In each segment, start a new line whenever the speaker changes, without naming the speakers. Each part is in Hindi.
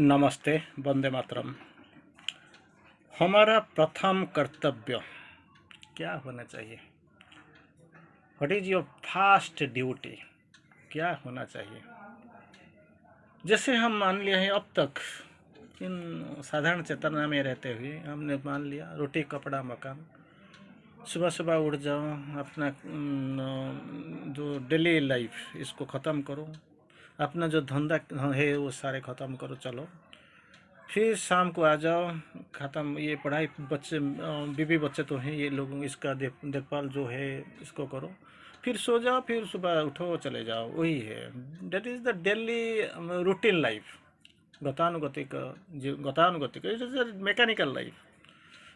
नमस्ते, वंदे मातरम। हमारा प्रथम कर्तव्य क्या होना चाहिए? What is your first duty? क्या होना चाहिए? जैसे हम मान लिया है अब तक इन साधारण चेतना में रहते हुए हमने मान लिया रोटी कपड़ा मकान, सुबह सुबह उठ जाओ, अपना जो डेली लाइफ इसको ख़त्म करो, अपना जो धंधा है वो सारे ख़त्म करो, चलो फिर शाम को आ जाओ, ख़त्म ये पढ़ाई, बच्चे बीवी बच्चे तो हैं ये लोग, इसका देखभाल जो है इसको करो, फिर सो जाओ, फिर सुबह उठो चले जाओ, वही है। That is the daily routine life. गतानुगतिक गतानुगतिक इट इज़ मैकेनिकल लाइफ।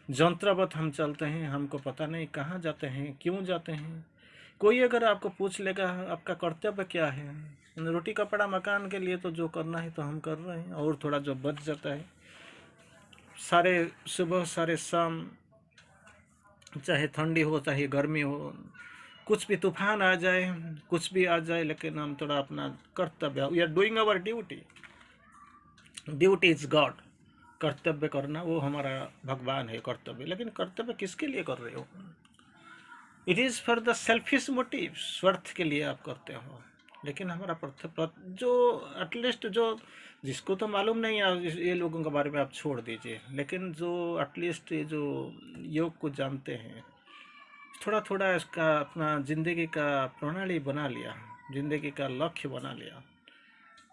जंत्रवत हम चलते हैं, हमको पता नहीं कहाँ जाते हैं, क्यों जाते हैं। कोई अगर आपको पूछ लेगा आपका कर्तव्य क्या है, रोटी कपड़ा मकान के लिए तो जो करना है तो हम कर रहे हैं, और थोड़ा जो बच जाता है सारे सुबह सारे शाम, चाहे ठंडी हो चाहे गर्मी हो, कुछ भी तूफान आ जाए, कुछ भी आ जाए, लेकिन हम थोड़ा अपना कर्तव्य, we are doing our duty. Duty is God. कर्तव्य करना वो हमारा भगवान है कर्तव्य। लेकिन कर्तव्य किसके लिए कर रहे हो? It is for the selfish motive, स्वार्थ के लिए आप करते हो। लेकिन हमारा जो एटलीस्ट जो जिसको तो मालूम नहीं है ये लोगों के बारे में आप छोड़ दीजिए, लेकिन जो एटलीस्ट ये जो योग को जानते हैं, थोड़ा थोड़ा इसका अपना ज़िंदगी का प्रणाली बना लिया, ज़िंदगी का लक्ष्य बना लिया,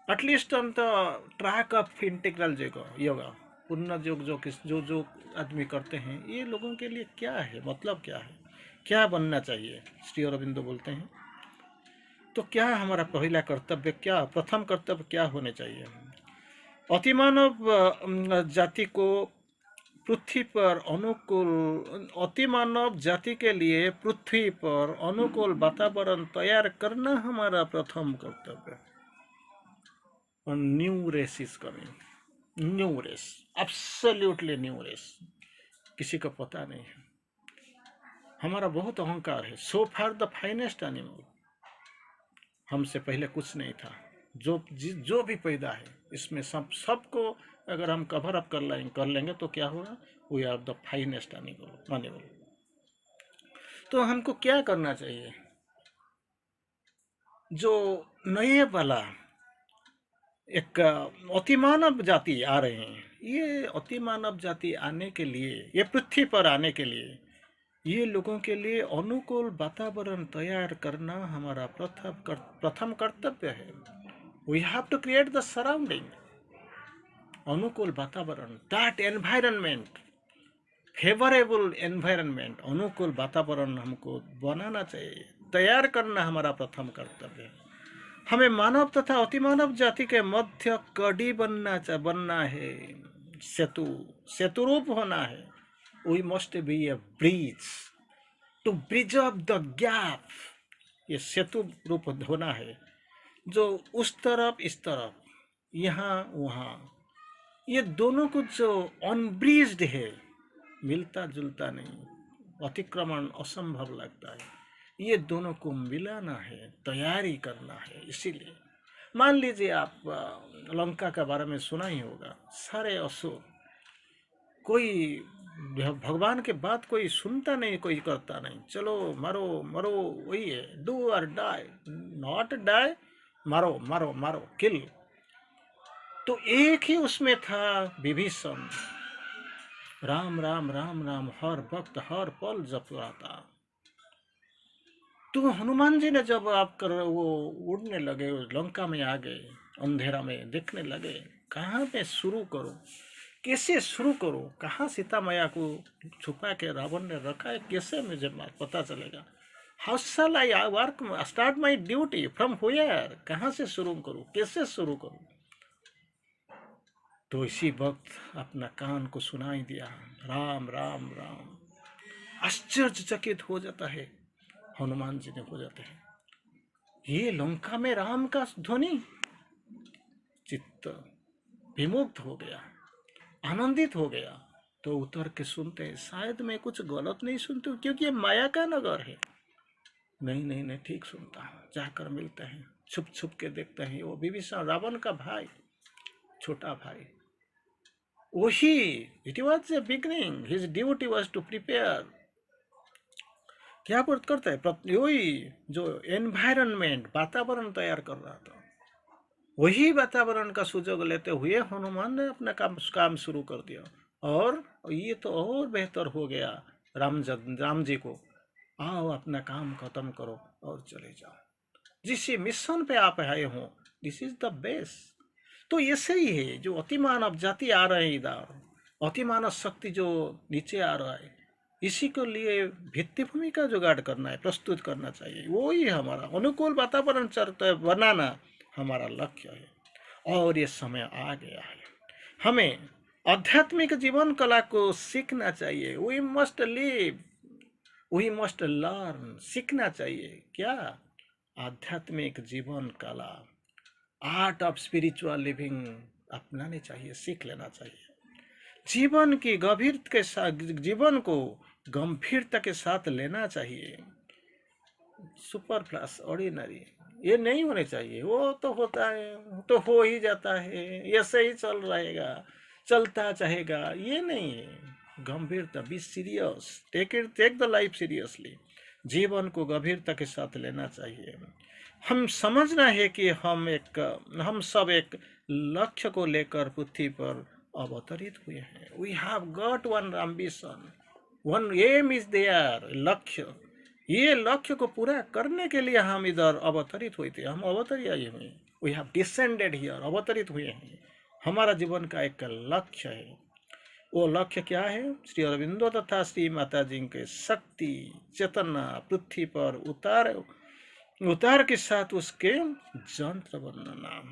एटलीस्ट हम तो ट्रैक ऑफ इंटीग्रल योगा पूर्ण योग जो जो आदमी करते हैं, ये लोगों के लिए क्या है, मतलब क्या है, क्या बनना चाहिए? श्री अरविंदो बोलते हैं। तो क्या हमारा पहला कर्तव्य, क्या प्रथम कर्तव्य क्या होने चाहिए? अतिमानव जाति को पृथ्वी पर अनुकूल, अतिमानव जाति के लिए पृथ्वी पर अनुकूल वातावरण तैयार करना हमारा प्रथम कर्तव्य। New race is coming, new race, absolutely new race. किसी को पता नहीं है। हमारा बहुत अहंकार है। So far the finest animal, हमसे पहले कुछ नहीं था। जो भी पैदा है इसमें सबको अगर हम कवर अप कर लेंगे तो क्या होगा? We are the finest animal. तो हमको क्या करना चाहिए? जो नए वाला एक अतिमानव जाति आ रहे हैं, ये अतिमानव जाति आने के लिए, ये पृथ्वी पर आने के लिए, ये लोगों के लिए अनुकूल वातावरण तैयार करना हमारा प्रथम कर्तव्य है। We have to create the surrounding, अनुकूल वातावरण, दैट एनवायरनमेंट, फेवरेबल एनवायरनमेंट, अनुकूल वातावरण हमको बनाना चाहिए, तैयार करना हमारा प्रथम कर्तव्य है। हमें मानव तथा अतिमानव जाति के मध्य कड़ी बनना है, सेतुरूप होना है। We must be a bridge to bridge up the gap. ये सेतु रूप होना है, जो उस तरफ इस तरफ, यहाँ वहाँ, ये दोनों को जो अनब्रिज्ड है, मिलता जुलता नहीं, अतिक्रमण असंभव लगता है, ये दोनों को मिलाना है, तैयारी करना है। इसीलिए मान लीजिए आप लंका के बारे में सुना ही होगा, सारे असुर, कोई भगवान के बात कोई सुनता नहीं, कोई करता नहीं, चलो मरो मरो, वही है, डू और डाई, नॉट डाई, मारो मारो मारो, किल। तो एक ही उसमें था विभीषण, राम राम राम राम हर वक्त हर पल जप रहा था। तो हनुमान जी ने जब आप कर वो उड़ने लगे, लंका में आ गए, अंधेरा में देखने लगे, कहाँ पे शुरू करूं, कैसे शुरू करूं, कहाँ सीता मैया को छुपा के रावण ने रखा है, कैसे मुझे पता चलेगा? How shall I work start my duty from where, कहाँ से शुरू करूं, कैसे शुरू करूं? तो इसी वक्त अपना कान को सुनाई दिया, राम राम राम। आश्चर्यचकित हो जाता है, हनुमान जी ने हो जाते हैं, ये लंका में राम का ध्वनि। चित्त विमुक्त हो गया, आनंदित हो गया। तो उतर के सुनते हैं, शायद मैं कुछ गलत नहीं सुनती हूँ, क्योंकि ये माया का नगर है। नहीं नहीं नहीं, ठीक सुनता हूँ। जाकर मिलते हैं, छुप छुप के देखते हैं, वो विभीषण रावण का भाई, छोटा भाई, वही it was a beginning, his duty was to prepare. क्या करता है, वही जो एनवायरनमेंट वातावरण तैयार कर रहा था, वही वातावरण का सुजोग लेते हुए हनुमान ने अपना काम शुरू कर दिया। और ये तो और बेहतर हो गया। राम जी को, आओ अपना काम खत्म करो और चले जाओ, जिस मिशन पे आप आए हो, दिस इज द बेस्ट। तो ऐसे ही है, जो अतिमानव जाति आ रहे हैं इधर, अतिमानव शक्ति जो नीचे आ रहा है, इसी के लिए भित्तिभूमि का जुगाड़ करना है, प्रस्तुत करना चाहिए। वो ही हमारा अनुकूल वातावरण बनाना हमारा लक्ष्य है। और ये समय आ गया है, हमें आध्यात्मिक जीवन कला को सीखना चाहिए। We must live, we must learn, सीखना चाहिए। क्या? आध्यात्मिक जीवन कला, आर्ट ऑफ स्पिरिचुअल लिविंग अपनाने चाहिए, सीख लेना चाहिए। जीवन की गंभीरता के साथ, जीवन को गंभीरता के साथ लेना चाहिए। सुपर प्लस ऑर्डिनरी ये नहीं होने चाहिए। वो तो होता है तो हो ही जाता है, ऐसे ही चल रहेगा, चलता चाहेगा, ये नहीं है। गंभीरता, be serious, take the life seriously. जीवन को गंभीरता के साथ लेना चाहिए। हम समझना है कि हम सब एक लक्ष्य को लेकर पृथ्वी पर अवतरित हुए हैं। We have got one ambition, one aim is there, लक्ष्य। ये लक्ष्य को पूरा करने के लिए हम इधर अवतरित हुए थे, हम अवतरित आए हुए हैं। वी हैव डिसेंडेड हियर, अवतरित हुए हैं। हमारा जीवन का एक लक्ष्य है। वो लक्ष्य क्या है? श्री अरविंदो तथा श्री माता जी के शक्ति चेतना पृथ्वी पर उतार के साथ उसके जंत्र बनना,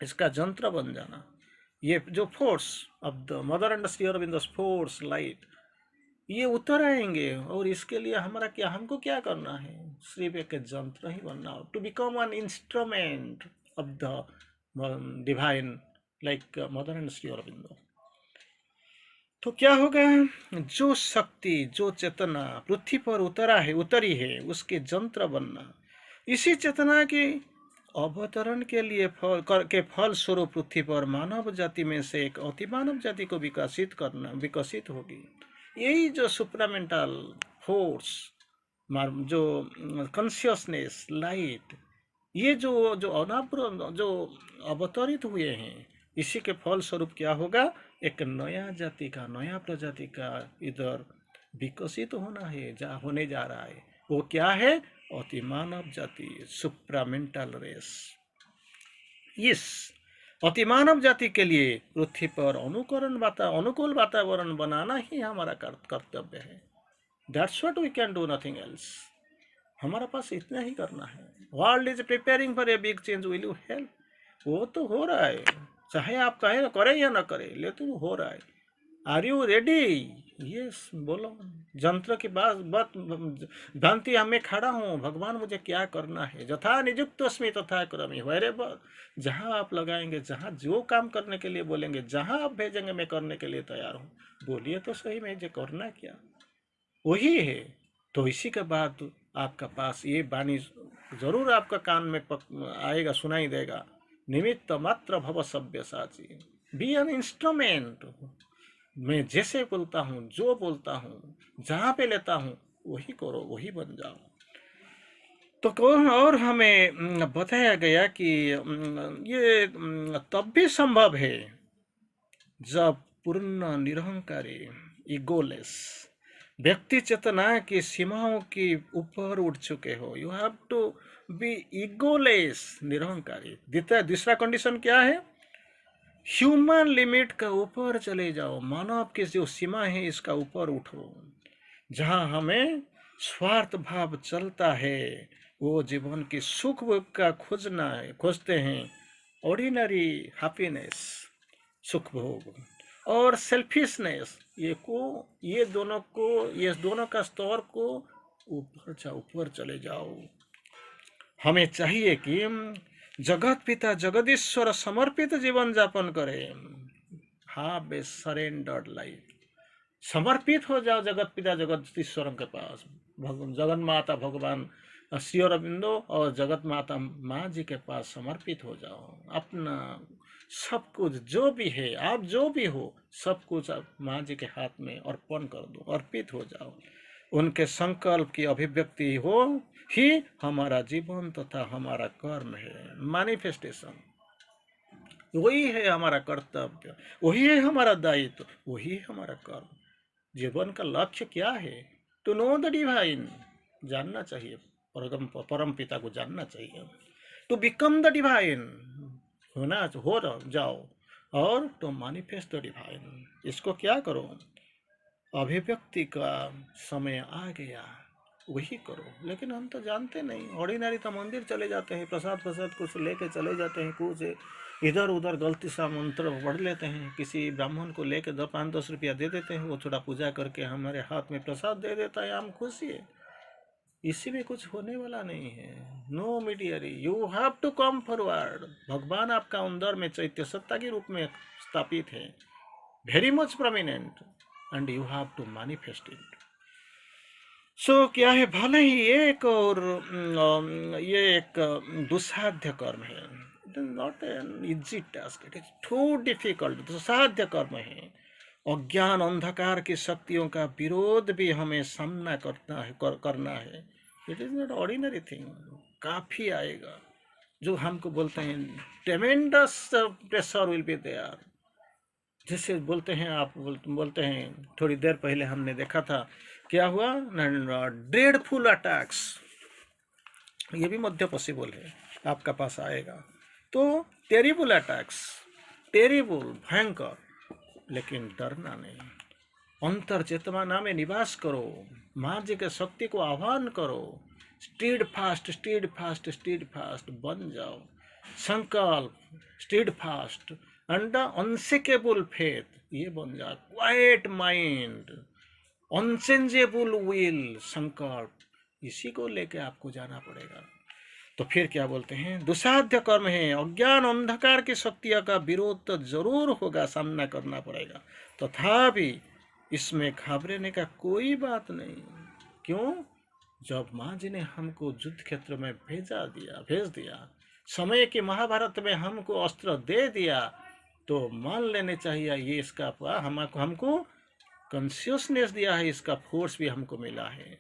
इसका जंत्र बन जाना। ये जो force of the mother and Shri Aurobindo force light, ये उतर आएंगे। और इसके लिए हमारा क्या, हमको क्या करना है? सिर्फ एक जंत्र ही बनना, to become an instrument of the divine like mother and Shri Aurobindo. तो क्या होगा? जो शक्ति, जो चेतना पृथ्वी पर उतरी है, उसके जंत्र बनना। इसी चेतना के अवतरण के लिए फल स्वरूप पृथ्वी पर मानव जाति में से एक अति मानव जाति को विकसित होगी। यही जो सुप्रामेंटल फोर्स, जो कॉन्शियसनेस लाइट, ये जो अनावरण जो अवतरित हुए हैं, इसी के फल स्वरूप क्या होगा? एक नया जाति का, नया प्रजाति का इधर विकसित होना है, होने जा रहा है। वो क्या है? अति मानव जाति, सुप्रामेंटल रेस। इस अति मानव जाति के लिए पृथ्वी पर अनुकूल वातावरण बनाना ही हमारा कर्तव्य है। That's what we can do, nothing else. हमारा पास इतना ही करना है। World is preparing for a big change, will you help? वो तो हो रहा है, चाहे आप करें या ना करें, लेकिन हो रहा है। Are you ready? यस, बोलो। जंत्र की बात भ्रांति हमें खड़ा हूँ, भगवान मुझे क्या करना है? यथा नियुक्त अस्मि तथा करोमि। व्हेरेवर, जहाँ आप लगाएंगे, जहाँ जो काम करने के लिए बोलेंगे, जहाँ आप भेजेंगे, मैं करने के लिए तैयार हूँ। बोलिए तो सही, मैं जो करना क्या, वही है। तो इसी के बाद आपका पास ये वाणी जरूर आपका कान में आएगा, सुनाई देगा। निमित्त मात्र भव सभ्य साची, बी एन इंस्ट्रूमेंट। मैं जैसे बोलता हूँ, जो बोलता हूँ, जहाँ पे लेता हूँ, वही करो, वही बन जाओ। तो और हमें बताया गया कि ये तब भी संभव है जब पूर्ण निरहंकारी, इगोलेस व्यक्ति चेतना की सीमाओं के ऊपर उठ चुके हो। You have to be egoless, निरहंकारी। दूसरा कंडीशन क्या है? ह्यूमन लिमिट का ऊपर चले जाओ, मानव की जो सीमा है इसका ऊपर उठो। जहाँ हमें स्वार्थ भाव चलता है, वो जीवन की सुख का खोजते हैं। ऑर्डिनरी हैप्पीनेस, सुख भोग, और सेल्फिशनेस, ये दोनों का स्तर को ऊपर चले जाओ। हमें चाहिए कि जगत पिता जगदीश्वर समर्पित जीवन यापन करें। Have a surrendered life. समर्पित हो जाओ जगत पिता जगदीश्वर के पास, जगन माता भगवान श्री अरविंदो और जगत माता माँ जी के पास समर्पित हो जाओ। अपना सब कुछ जो भी है, आप जो भी हो, सब कुछ आप माँ जी के हाथ में अर्पण कर दो, अर्पित हो जाओ। उनके संकल्प की अभिव्यक्ति हो ही हमारा जीवन तथा हमारा कर्म है, मैनिफेस्टेशन। वही है हमारा कर्तव्य, वही है हमारा दायित्व, वही है हमारा कर्म। जीवन का लक्ष्य क्या है? टू नो द डिवाइन, जानना चाहिए, परम पिता को जानना चाहिए। टू बिकम द डिवाइन, होना हो जाओ, और टू मैनिफेस्ट द डिवाइन, इसको क्या करो? अभिव्यक्ति का समय आ गया, वही करो। लेकिन हम तो जानते नहीं, ऑर्डिनरी तो मंदिर चले जाते हैं, प्रसाद प्रसाद कुछ लेके चले जाते हैं, कुछ इधर उधर गलती सा मंत्र पढ़ लेते हैं, किसी ब्राह्मण को लेके 5-10 रुपया दे देते हैं, वो थोड़ा पूजा करके हमारे हाथ में प्रसाद दे देता है, हम खुशी है। इसी में कुछ होने वाला नहीं है। No mediary, you have to come forward. भगवान आपका अंदर में चैत्य सत्ता के रूप में स्थापित है, very much prominent, and you have to manifest it. So क्या है, भले ही एक और ये एक दुस्साध्य कर्म है, it is not an easy task, it is too difficult, दुस्साध्य कर्म है। अज्ञान अंधकार की शक्तियों का विरोध भी हमें सामना करना है। It is not ordinary thing, काफी आएगा। जो हमको बोलते हैं tremendous pressure will be there, जैसे बोलते हैं, आप बोलते हैं, थोड़ी देर पहले हमने देखा था क्या हुआ, ड्रेडफुल अटैक्स, ये भी मध्य पॉसिबल है, आपका पास आएगा। तो टेरिबल अटैक्स, टेरिबल, भयंकर, लेकिन डरना नहीं। अंतर चेतना में निवास करो, माँ जी के शक्ति को आह्वान करो, stead fast stead fast stead fast बन जाओ। संकल्प, stead fast and unshakeable faith, ये बन जाओ। क्वाइट माइंड, अनचेंजेबल विल, संकल्प, इसी को लेके आपको जाना पड़ेगा। तो फिर क्या बोलते हैं, दुसाध्य कर्म है, अज्ञान अंधकार की शक्तियों का विरोध तो जरूर होगा, सामना करना पड़ेगा, तथापि इसमें घबराने का कोई बात नहीं। क्यों? जब माँ जी ने हमको युद्ध क्षेत्र में भेज दिया, समय के महाभारत में हमको अस्त्र दे दिया, तो मान लेने चाहिए ये इसका हमको कॉन्शियसनेस दिया है, इसका फोर्स भी हमको मिला है।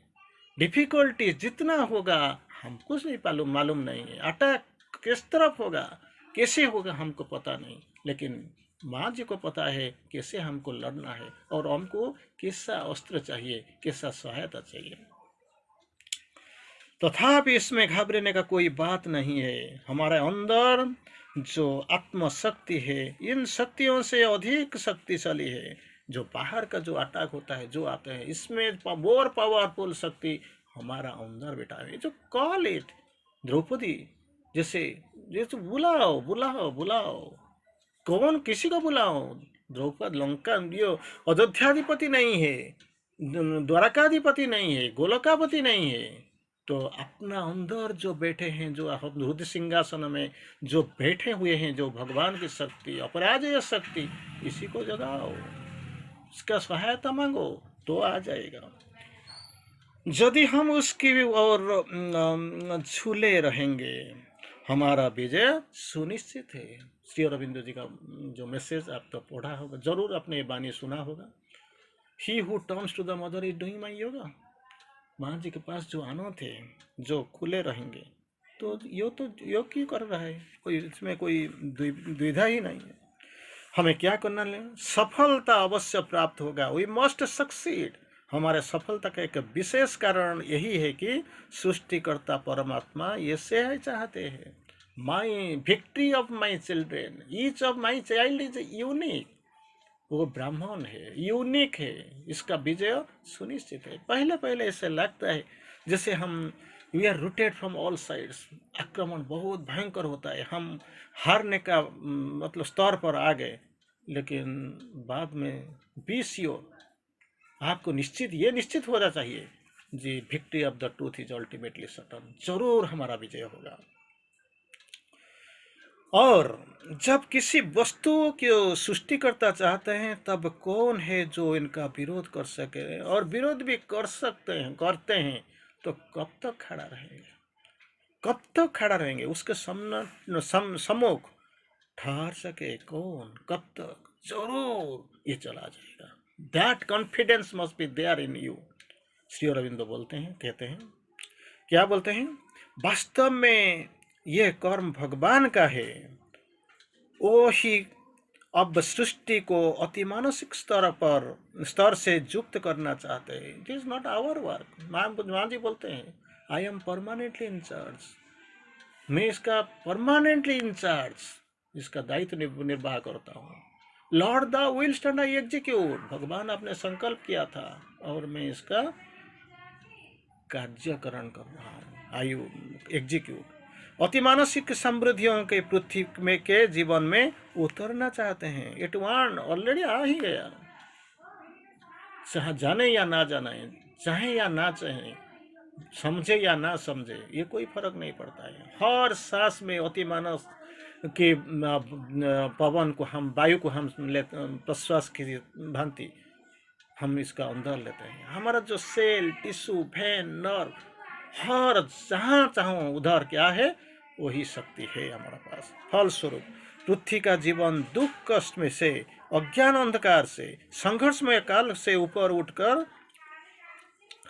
डिफिकल्टी जितना होगा हम कुछ नहीं मालूम नहीं है, अटैक किस तरफ होगा, कैसे होगा, हमको पता नहीं, लेकिन माँ जी को पता है कैसे हमको लड़ना है, और हमको कैसा अस्त्र चाहिए, कैसा सहायता चाहिए। तथापि इसमें घबराने का कोई बात नहीं है। हमारे अंदर जो आत्मशक्ति है, इन शक्तियों से अधिक शक्तिशाली है। जो बाहर का जो अटैक होता है, जो आते हैं, इसमें मोर पावरफुल शक्ति हमारा अंदर बैठा है। जो कॉल इट, द्रौपदी जैसे जैसे बुलाओ बुलाओ बुलाओ, कौन किसी को बुलाओ? द्रौपद लंका, यो अयोध्याधिपति नहीं है, द्वारकाधिपति नहीं है, गोलकापति नहीं है, तो अपना अंदर जो बैठे हैं, जो हृदय सिंहासन में जो बैठे हुए हैं, जो भगवान की शक्ति, अपराजेय शक्ति, इसी को जगाओ, इसका सहायता मांगो, तो आ जाएगा। यदि हम उसकी और झूले रहेंगे, हमारा विजय सुनिश्चित है। श्री अरविंदो जी का जो मैसेज आप तो पढ़ा होगा, जरूर अपने बानी सुना होगा, he who turns to the mother is doing my yoga. माँ जी के पास जो अनाथ है, जो खुले रहेंगे, तो यो क्यों कर रहा है, कोई इसमें कोई द्विधा ही नहीं है। हमें क्या करना है, सफलता अवश्य प्राप्त होगा, वी मस्ट सक्सीड। हमारे सफलता का एक विशेष कारण यही है कि सृष्टिकर्ता परमात्मा ऐसे चाहते हैं। My victory of my children, each of my child is unique, वो ब्राह्मण है, यूनिक है, इसका विजय सुनिश्चित है। पहले पहले ऐसे लगता है जैसे हम we are rooted from all sides, आक्रमण बहुत भयंकर होता है, हम हारने का मतलब स्तर पर आ गए, लेकिन बाद में बी श्योर, आपको निश्चित होना चाहिए जी, victory of the truth is ultimately certain, जरूर हमारा विजय होगा। और जब किसी वस्तु को सृष्टिकर्ता चाहते हैं, तब कौन है जो इनका विरोध कर सके, और विरोध भी करते हैं, तो कब तक खड़ा रहेंगे, उसके सम्मुख ठहर सके कौन, कब तक, जरूर ये चला जाएगा। That confidence must be there in you. Shri Aurobindo बोलते हैं, कहते हैं, क्या बोलते हैं, वास्तव में यह कर्म भगवान का है, वो ही अब सृष्टि को अति मानसिक स्तर से युक्त करना चाहते हैं। It is not our work. मां जी बोलते हैं, I am permanently in charge, मैं इसका परमानेंटली इंचार्ज, इसका दायित्व निर्वाह करता हूँ। Lord the wills and I execute, भगवान आपने संकल्प किया था और मैं इसका कार्यकरण कर रहा हूँ, आई एग्जीक्यूट। अति मानसिक समृद्धियों के पृथ्वी में के जीवन में उतरना चाहते हैं। इट वन ऑलरेडी आ ही गया, चाहे जाने या ना जाने, चाहे या ना चाहे, समझे या ना समझे, ये कोई फर्क नहीं पड़ता है। हर सांस में अति मानस के पवन को हम, वायु को हम प्रश्वास की भांति हम इसका अंदर लेते हैं। हमारा जो सेल, टिश्यू, वेन, नर्व, हर जहाँ चाहो उधर क्या है, वही शक्ति है हमारे पास। फलस्वरूप पृथ्वी का जीवन दुख कष्ट में से, अज्ञान अंधकार से, संघर्षमय काल से ऊपर उठकर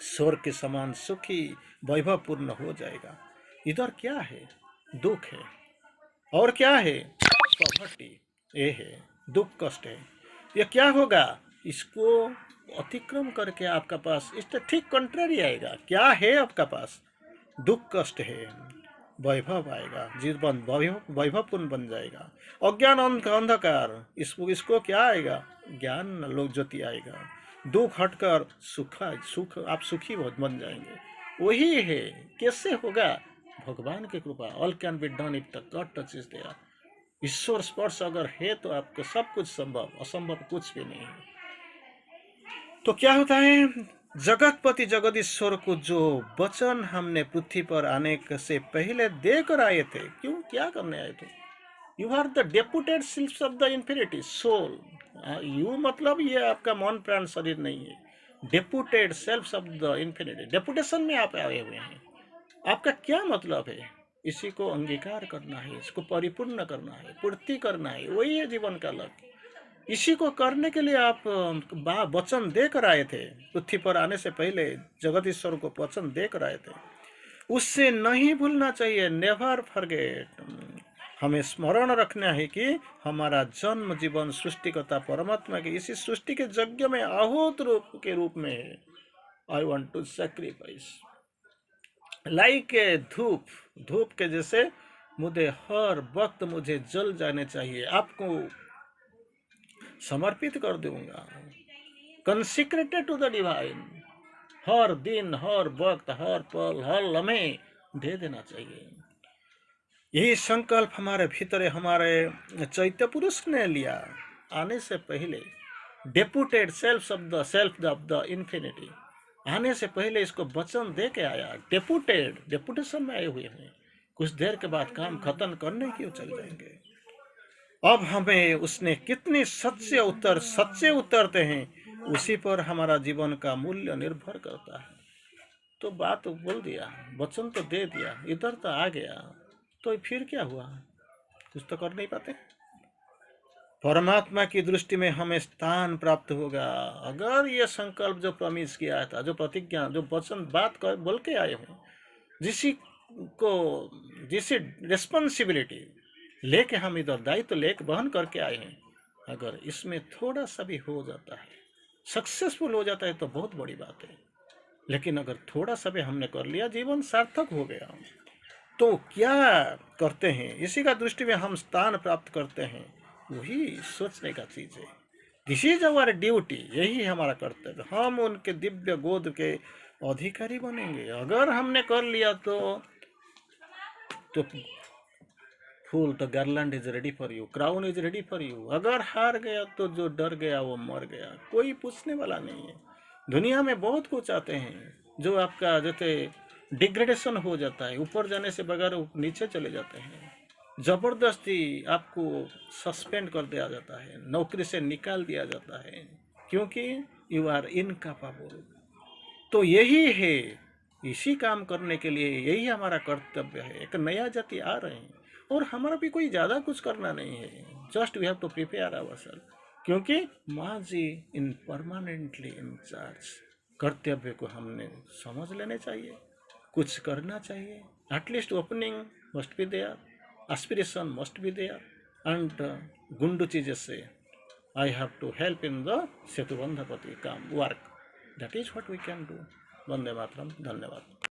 स्वर्ग के समान सुखी वैभवपूर्ण हो जाएगा। इधर क्या है, दुख है, और क्या है, पॉवर्टी, ये है, दुख कष्ट है। ये क्या होगा, इसको अतिक्रम करके आपका पास इसका ठीक कंट्रारी आएगा। क्या है आपका पास, दुख कष्ट है, वैभव आएगा, जीवन वैभवपूर्ण बन जाएगा। अज्ञान अंधकार, इसको क्या आएगा, ज्ञान लोक ज्योति आएगा। दुख हटकर सुख आप सुखी बन जाएंगे। वही है, कैसे होगा, भगवान की कृपा। All can be done if the god touch is there. ईश्वर स्पर्श अगर है तो आपको सब कुछ संभव, असंभव कुछ भी नहीं है। तो क्या होता है, जगतपति जगदीश्वर को जो वचन हमने पृथ्वी पर आने से पहले देकर आए थे, क्यों, क्या करने आए थे, you are the deputed self of the infinity soul. You मतलब ये आपका मन प्राण शरीर नहीं है, deputed self of the infinity, deputation में आप आए हुए हैं। आपका क्या मतलब है, इसी को अंगीकार करना है, इसको परिपूर्ण करना है, पूर्ति करना है, वही है जीवन का लक्ष्य। इसी को करने के लिए आप वचन देकर आए थे, पृथ्वी पर आने से पहले जगदीश्वर को वचन देकर आए थे। उससे नहीं भूलना चाहिए, नेवर फॉरगेट। हमें स्मरण रखना है कि हमारा जन्म जीवन सृष्टिकर्ता परमात्मा के इसी सृष्टि के यज्ञ में आहूत रूप के रूप में है। I want to sacrifice like a धूप के जैसे मुझे हर वक्त मुझे जल जाने चाहिए, आपको समर्पित कर दूंगा, कंसिक्रेटेड टू द डिवाइन। हर दिन, हर वक्त, हर पल, हर लम्हे दे देना चाहिए। यही संकल्प हमारे भीतर हमारे चैत्य पुरुष ने लिया आने से पहले। डेपुटेड सेल्फ ऑफ द इन्फिनिटी, आने से पहले इसको वचन दे के आया। डेपुटेशन में आए हुए हैं, कुछ देर के बाद काम खत्म करने क्यों चल जाएंगे। अब हमें उसने कितने सच्चे उतरते हैं, उसी पर हमारा जीवन का मूल्य निर्भर करता है। तो बात बोल दिया, वचन तो दे दिया, इधर तो आ गया, तो फिर क्या हुआ, कुछ तो कर नहीं पाते। परमात्मा की दृष्टि में हमें स्थान प्राप्त होगा अगर ये संकल्प जो प्रॉमिस किया था, जो प्रतिज्ञा, जो वचन बात कर बोल के आए हैं, जिसी रिस्पॉन्सिबिलिटी लेके हम इधर दायित्व लेके बहन करके आए हैं, अगर इसमें थोड़ा सा भी हो जाता है, सक्सेसफुल हो जाता है तो बहुत बड़ी बात है। लेकिन अगर थोड़ा सा भी हमने कर लिया, जीवन सार्थक हो गया। तो क्या करते हैं, इसी का दृष्टि में हम स्थान प्राप्त करते हैं, वही सोचने का चीज है। दिस इज आवर ड्यूटी, यही हमारा कर्तव्य। हम उनके दिव्य गोद के अधिकारी बनेंगे। अगर हमने कर लिया तो फूल तो garland is ready for you, crown is ready for you. अगर हार गया तो जो डर गया वो मर गया, कोई पूछने वाला नहीं है। दुनिया में बहुत कुछ आते हैं जो आपका जैसे डिग्रेडेशन हो जाता है, ऊपर जाने से बगैर नीचे चले जाते हैं, जबरदस्ती आपको सस्पेंड कर दिया जाता है, नौकरी से निकाल दिया जाता है, क्योंकि यू आर इनकैपेबल। तो यही है, इसी काम करने के लिए यही हमारा कर्तव्य है। एक नया जाति आ रहे हैं, और हमारा भी कोई ज़्यादा कुछ करना नहीं है, just we have to prepare our self, क्योंकि माँ जी इन परमानेंटली इन चार्ज। कर्तव्य को हमने समझ लेने चाहिए, कुछ करना चाहिए, at least opening must be there, aspiration must be there, and Gunduchi just say, I have to help in the Setubandhapati work. That is what we can do. Vande Mataram. Dhanyavad.